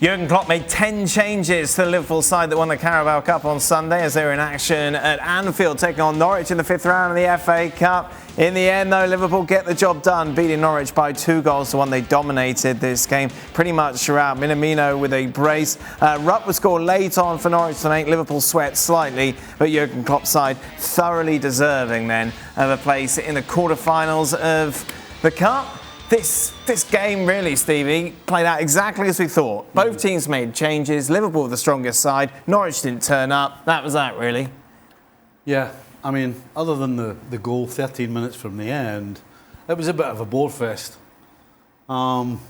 Jurgen Klopp made 10 changes to the Liverpool side that won the Carabao Cup on Sunday as they were in action at Anfield, taking on Norwich in the 5th round of the FA Cup. In the end, though, Liverpool get the job done, beating Norwich by 2-1. They dominated this game pretty much throughout. Minamino with a brace. Rupp was scored late on for Norwich to make Liverpool sweat slightly, but Jurgen Klopp's side thoroughly deserving then of a place in the quarterfinals of the Cup. This game really, Stevie, played out exactly as we thought. Both teams made changes. Liverpool the strongest side. Norwich didn't turn up. That was that, really. Yeah, I mean, other than the goal 13 minutes from the end, it was a bit of a bore fest. And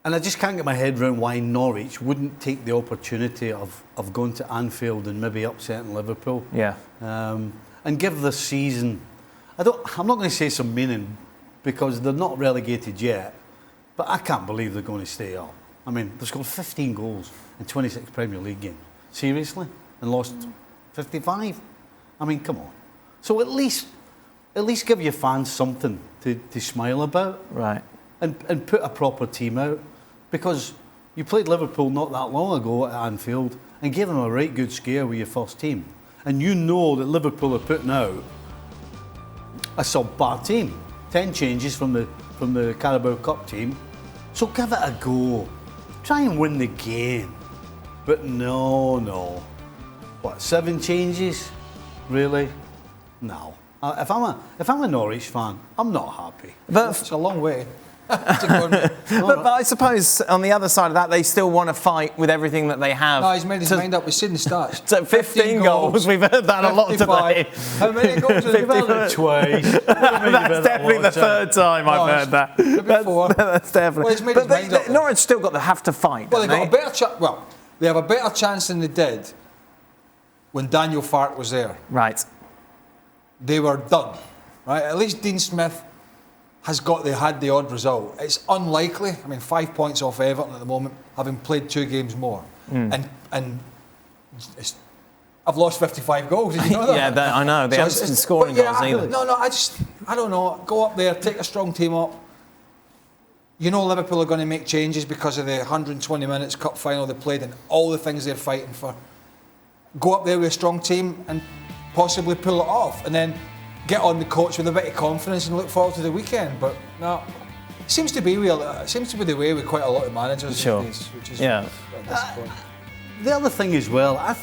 I just can't get my head around why Norwich wouldn't take the opportunity of going to Anfield and maybe upsetting Liverpool. Yeah. And give the season, I'm not going to say some meaning, because they're not relegated yet, but I can't believe they're going to stay up. I mean, they've scored 15 goals in 26 Premier League games. Seriously? And lost 55? I mean, come on. So at least give your fans something to smile about. Right. And put a proper team out. Because you played Liverpool not that long ago at Anfield and gave them a right good scare with your first team. And you know that Liverpool are putting out a subpar team. 10 changes from the Carabao Cup team. So give it a go. Try and win the game. But no. What, 7 changes? Really? No. If I'm a Norwich fan, I'm not happy. But it's a long way. But I suppose on the other side of that, they still want to fight with everything that they have. No, he's made his mind up. We've seen the stats. So 15 goals. We've heard that 55. A lot today. How many goals have we heard it twice? That's definitely the third time I've heard that. That's definitely. Well, he's made his mind up. Norwich still got the have to fight. Well, they have a better chance than they did when Daniel Farke was there. Right. They were done. Right. At least Dean Smith had the odd result. It's unlikely. I mean, 5 points off Everton at the moment, having played 2 games more, and I've lost 55 goals. Did you know that? Yeah, I know. They haven't been scoring goals either. No. I don't know. Go up there, take a strong team up. You know Liverpool are going to make changes because of the 120 minutes cup final they played and all the things they're fighting for. Go up there with a strong team and possibly pull it off, and then get on the coach with a bit of confidence and look forward to the weekend. But no, it seems to be the way with quite a lot of managers. Sure. Which is The other thing as well, I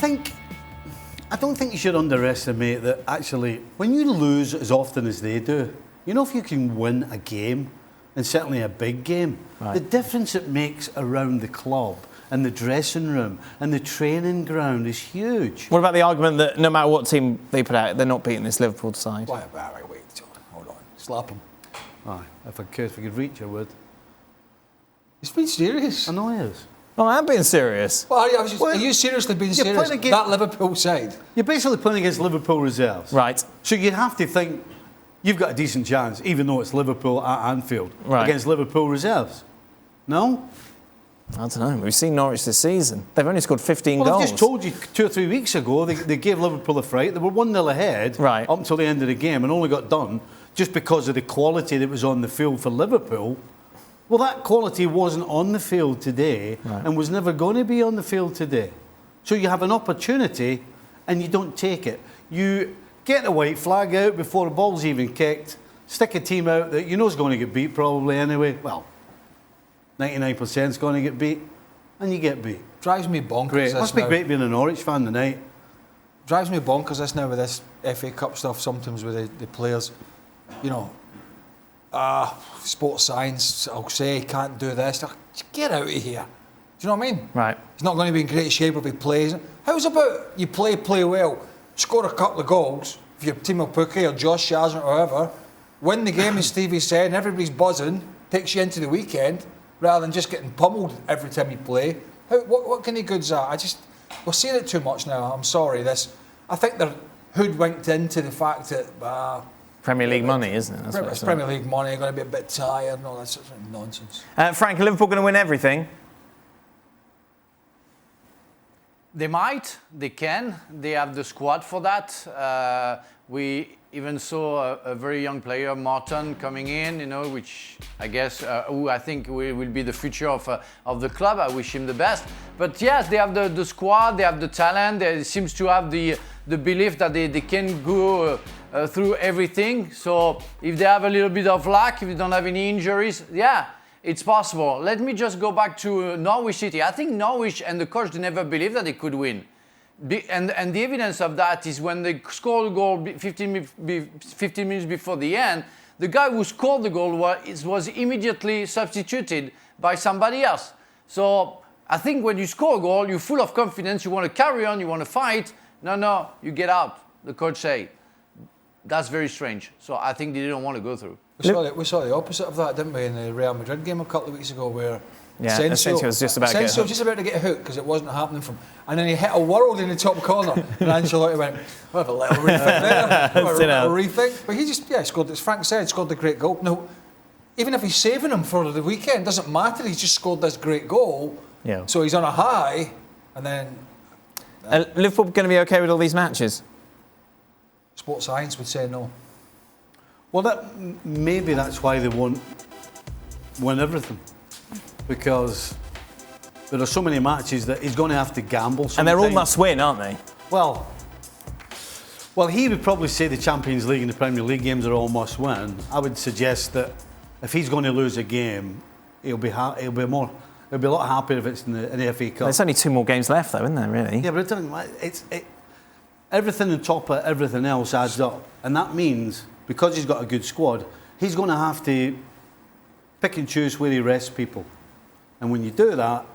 don't think you should underestimate that actually when you lose as often as they do, you know, if you can win a game, and certainly a big game, right, the difference it makes around the club and the dressing room and the training ground is huge. What about the argument that no matter what team they put out, they're not beating this Liverpool side? Wait, hold on. Slap them. Aye, if I could reach, I would. He's been serious. I know he is. Oh, I am being serious. Well, are you seriously being serious? That Liverpool side? You're basically playing against Liverpool reserves. Right. So you'd have to think you've got a decent chance, even though it's Liverpool at Anfield, against Liverpool reserves. No? I don't know. We've seen Norwich this season. They've only scored 15 goals. I just told you 2 or 3 weeks ago they gave Liverpool a fright. They were 1-0 ahead up until the end of the game and only got done just because of the quality that was on the field for Liverpool. Well, that quality wasn't on the field today and was never going to be on the field today. So you have an opportunity and you don't take it. You get the white flag out before the ball's even kicked, stick a team out that you know is going to get beat probably anyway. Well, 99% is going to get beat, and you get beat. Drives me bonkers. Great. Must be great being a Norwich fan tonight. Drives me bonkers this now with this FA Cup stuff sometimes with the players. You know, sports science, I'll say, can't do this. Get out of here. Do you know what I mean? Right. He's not going to be in great shape if he plays. How's about you play well, score a couple of goals for your team of Pookie or Josh Sargent or whoever, win the game as Stevie said, and everybody's buzzing, takes you into the weekend, rather than just getting pummeled every time you play. What kind of good's that? We're seeing it too much now. I'm sorry. I think they're hoodwinked into the fact that Premier League money, isn't it? It's Premier League money. Going to be a bit tired and all that sort of nonsense. Frank, are Liverpool going to win everything? They might, they can. They have the squad for that. We even saw a very young player, Martin, coming in, which I guess, who I think will be the future of the club. I wish him the best. But yes, they have the squad, they have the talent. They seems to have the belief that they can go through everything. So if they have a little bit of luck, if they don't have any injuries, yeah, it's possible. Let me just go back to Norwich City. I think Norwich and the coach, they never believed that they could win. And the evidence of that is when they scored a goal 15 minutes before the end, the guy who scored the goal was immediately substituted by somebody else. So I think when you score a goal, you're full of confidence, you want to carry on, you want to fight. No, you get out, the coach say. That's very strange. So I think they didn't want to go through. We saw the opposite of that, didn't we, in the Real Madrid game a couple of weeks ago, where Asensio was just about to get hooked because it wasn't happening from, and then he hit a world in the top corner, and Ancelotti went, "We'll have a little rethink there, we'll have a little rethink." But he just scored. As Frank said, scored the great goal. No, even if he's saving him for the weekend, doesn't matter. He's just scored this great goal. Yeah. So he's on a high, and then Liverpool going to be okay with all these matches? Sports science would say no. Well, maybe that's why they won't win everything. Because there are so many matches that he's going to have to gamble sometime. And they're all must-win, aren't they? Well, he would probably say the Champions League and the Premier League games are all must-win. I would suggest that if he's going to lose a game, he'll be a lot happier if it's in the FA Cup. There's only 2 more games left, though, isn't there? Really? Yeah, but it doesn't. Everything on top of everything else adds up, and that means because he's got a good squad, he's going to have to pick and choose where he rests people. And when you do that,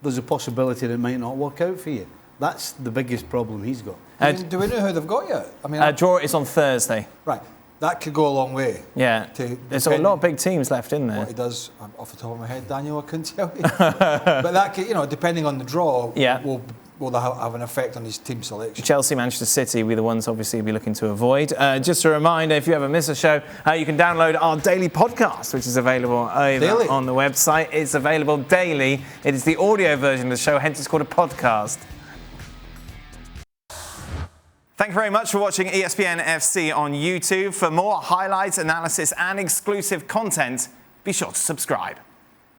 there's a possibility that it might not work out for you. That's the biggest problem he's got. Do we know who they've got yet? I mean, draw is on Thursday. Right, that could go a long way. Yeah, there's a lot of big teams left in there. What he does, off the top of my head, Daniel, I couldn't tell you. But that could, depending on the draw, will have an effect on his team selection. Chelsea, Manchester City will be the ones obviously we'll be looking to avoid. Just a reminder, if you ever miss a show, you can download our daily podcast, which is available over on the website. It's available daily. It is the audio version of the show, hence it's called a podcast. Thank you very much for watching ESPN FC on YouTube. For more highlights, analysis and exclusive content, be sure to subscribe.